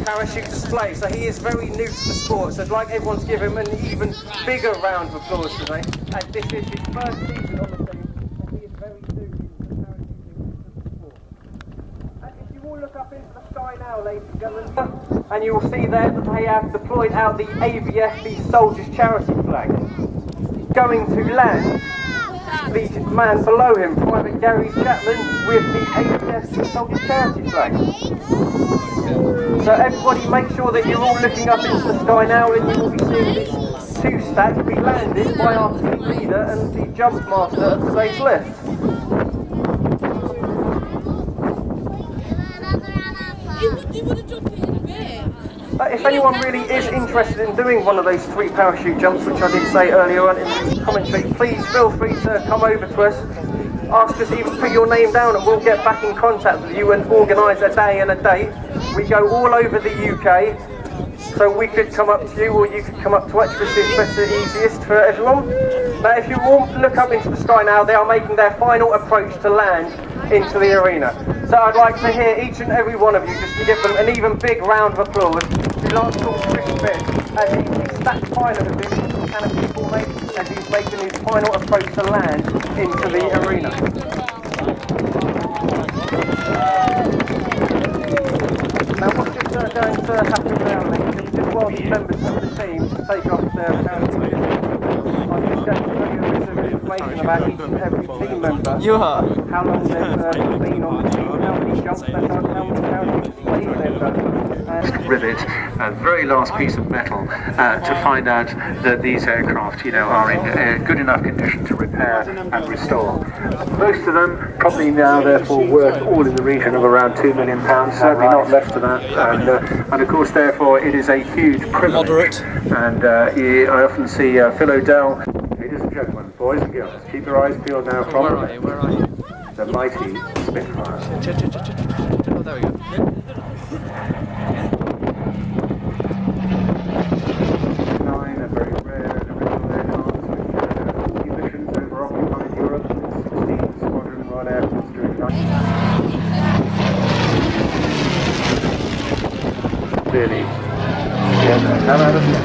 parachute display. So he is very new to the sport. So I'd like everyone to give him an even bigger round of applause today. As this is his first season on the team, and he is very new into the parachuting sport. And if you all look up into the sky now, ladies and gentlemen, and you will see there that they have deployed out the ABF, the Soldiers Charity flag. Going to land the man below him, Private Gary Chapman, with the ABF Soldiers Charity flag. So everybody make sure that you're all looking up into the sky now, and you will be seeing this two-stack be landed by our team leader and the jump master of today's lift. If anyone really is interested in doing one of those 3 parachute jumps, which I did say earlier on in the commentary, please feel free to come over to us, ask us, even put your name down, and we'll get back in contact with you and organise a day and a date. We go all over the UK, so we could come up to you or you could come up to us, which is better, easiest for everyone. Now if you all look up into the sky now, they are making their final approach to land into the arena. So I'd like to hear each and every one of you just to give them an even big round of applause to Lance Chris Smith as he's the stack pilot of this canopy formation as he's making his final approach to land into the arena. Now what's just going to happen now, ladies, is just while the members of the team take off their canopy, I'm just going to give you a bit of information about each and every team member. You are? How long they've been on the team, how many jumps they've done, how many displays they've done. Rivet, a very last piece of metal, to find out that these aircraft, are in good enough condition to repair and restore. Most of them probably now, therefore, worth all in the region of around £2 million, certainly not less than that. And of course, therefore, it is a huge privilege. Moderate. And I often see Phil O'Dell. Ladies and gentlemen, boys and girls, keep your eyes peeled now from Where are you? the mighty Spitfire. Oh, there we go. A very rare and original aircraft which missions over occupied Europe, 16 Squadron Royal Air Force during the night. Really, come out of here.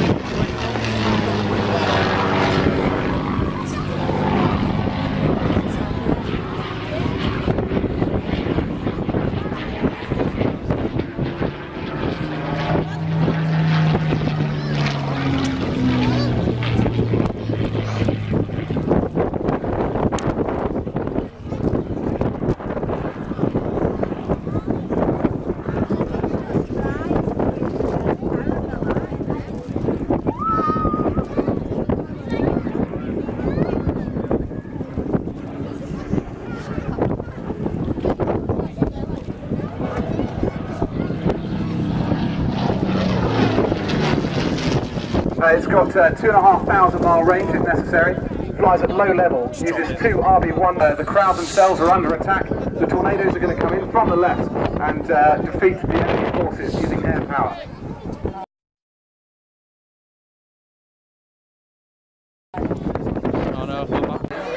It's got 2,500 mile range if necessary, flies at low level, uses 2 RB-1. The crowd themselves are under attack. The tornadoes are going to come in from the left and defeat the enemy forces using air power. Oh no,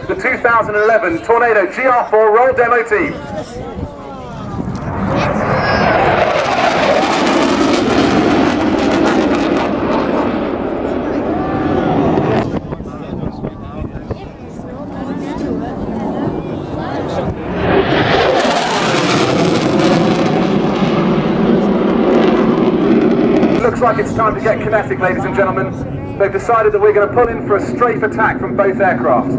The 2011 Tornado GR4 Roll Demo Team. Looks like it's time to get kinetic, ladies and gentlemen. They've decided that we're going to pull in for a strafe attack from both aircraft.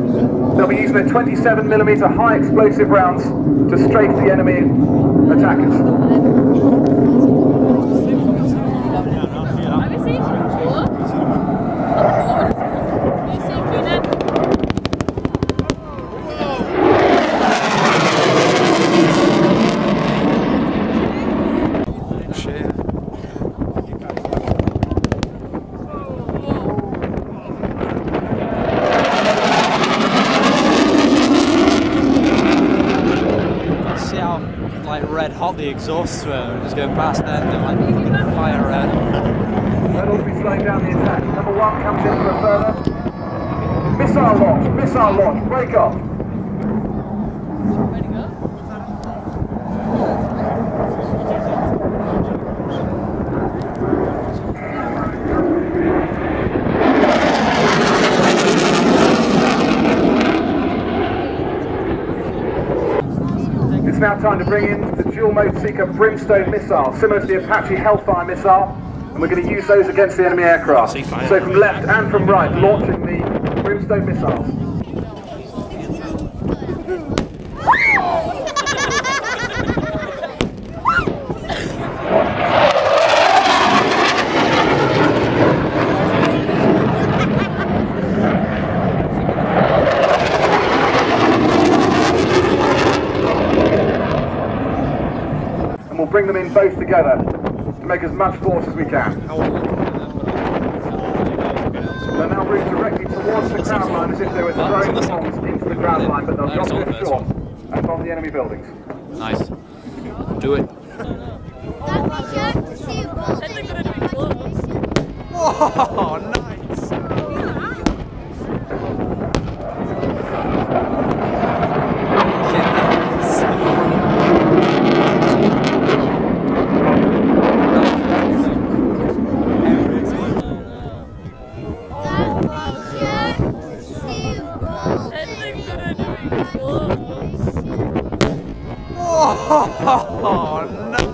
They'll be using their 27mm high explosive rounds to strafe the enemy attackers. red hot the exhausts were just going past there and they're like fire red. That'll be slowing down the attack. Number 1 comes in for a further. Missile launch, break off. Ready to go? now time to bring in the dual mode seeker Brimstone missile, similar to the Apache Hellfire missile, and we're going to use those against the enemy aircraft. So from left and from right, launching the Brimstone missiles. We'll bring them in both together to make as much force as we can. They'll now move directly towards the ground line as if they were throwing bombs into the ground line, but they'll drop it short and bomb the enemy buildings. Nice. Do it. Oh, nice. Oh, nice!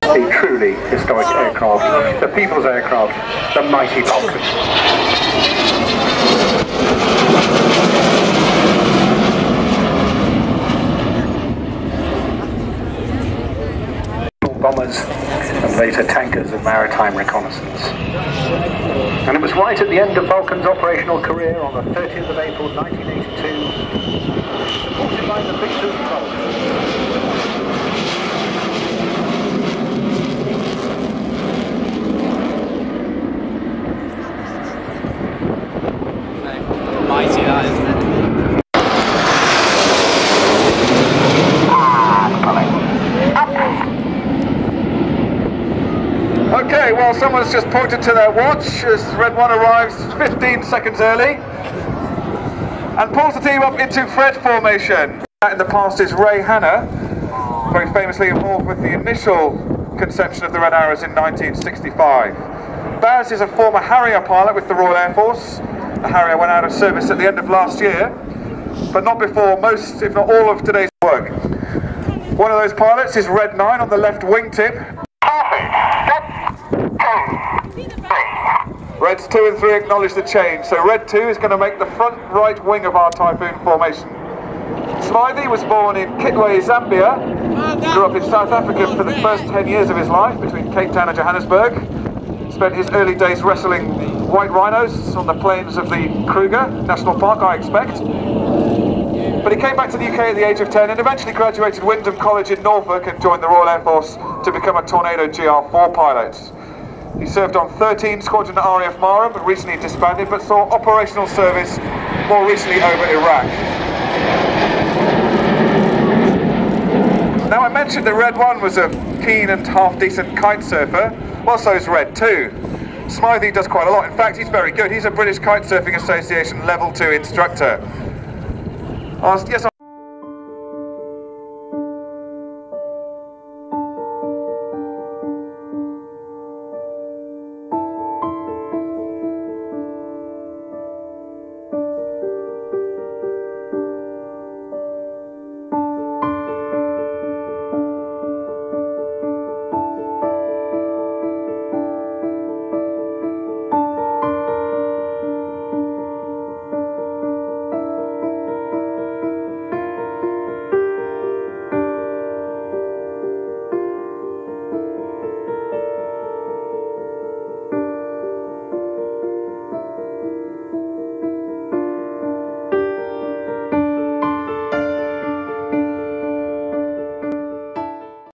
A truly historic aircraft, the people's aircraft, the mighty Vulcan. Bombers and later tankers of maritime reconnaissance. And it was right at the end of Vulcan's operational career on the 30th of April 1982, supported by the victors Vulcan. Mighty that is. Okay, well, someone's just pointed to their watch as Red 1 arrives 15 seconds early and pulls the team up into Fred formation. In the past is Ray Hanna, very famously involved with the initial conception of the Red Arrows in 1965. Baz is a former Harrier pilot with the Royal Air Force. The Harrier went out of service at the end of last year, but not before most, if not all, of today's work. One of those pilots is Red 9 on the left wingtip. Reds 2 and 3 acknowledge the change, so Red 2 is going to make the front right wing of our Typhoon formation. Smythe was born in Kitwe, Zambia, grew up in South Africa for the first 10 years of his life between Cape Town and Johannesburg. Spent his early days wrestling white rhinos on the plains of the Kruger National Park, I expect. But he came back to the UK at the age of 10 and eventually graduated Wyndham College in Norfolk and joined the Royal Air Force to become a Tornado GR4 pilot. He served on 13 Squadron RAF Marham, but recently disbanded, but saw operational service more recently over Iraq. Now, I mentioned that Red 1 was a keen and half-decent kite surfer, well, so is Red 2. Smythe does quite a lot. In fact, he's very good. He's a British Kite Surfing Association Level 2 instructor. Yes,